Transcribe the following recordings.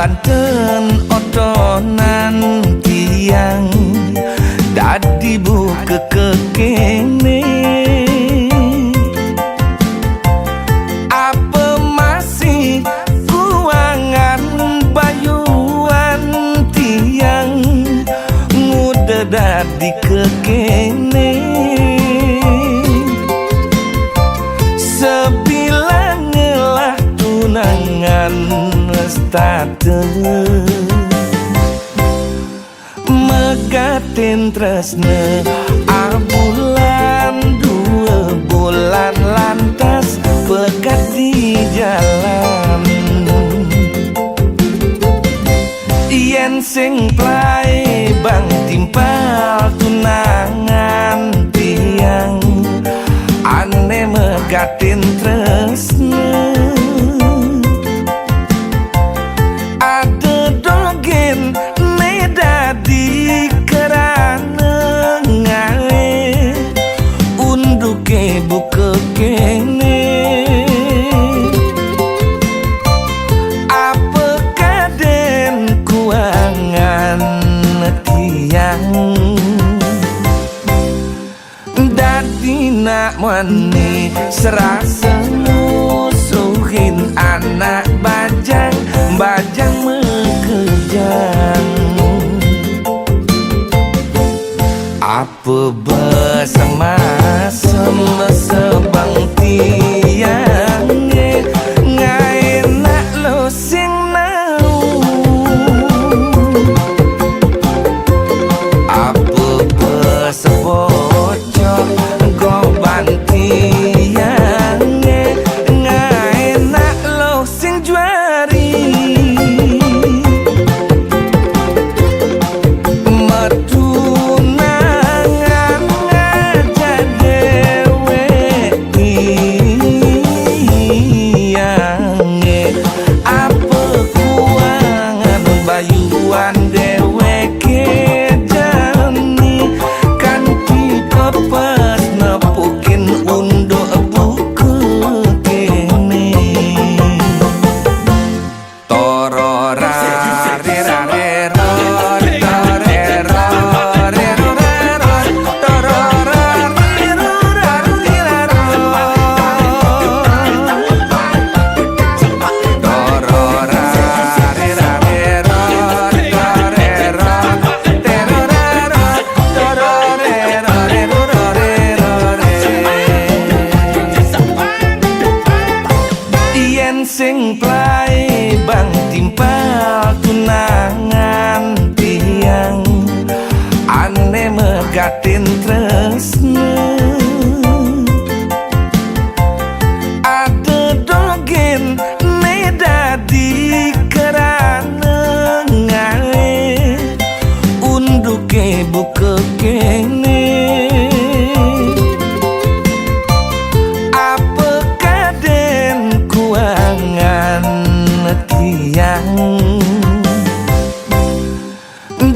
Banten otonan tiang dadi buka kekene. Apa masih kuangan bayuan tiang muda dadi kekene. Sebilang ngelah tunangan state megatin tresne abulan 2 bulan lantas pegat di jalan. Yen sing plai bang timpal tunangan tiang ane megatin tresne. Buka kene apa kaden kuangan tiang dadi nak mani serasa musuhin anak bajang bajang mekejang. Apa bersama sebang tiang ngai nak lo sing nau. Apa bersebocor goban tiang ngai nak lo sing juari. Sing plai bang timpal tunangan tiang ane megatin tresne. Ada dogen ne dadi kerana ngae unduke buka kene.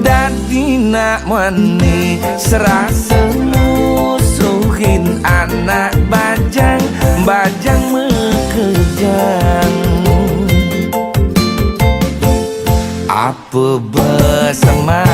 Dadi nak mani serasa musuhin anak bajang bajang mekejang. Apa bersama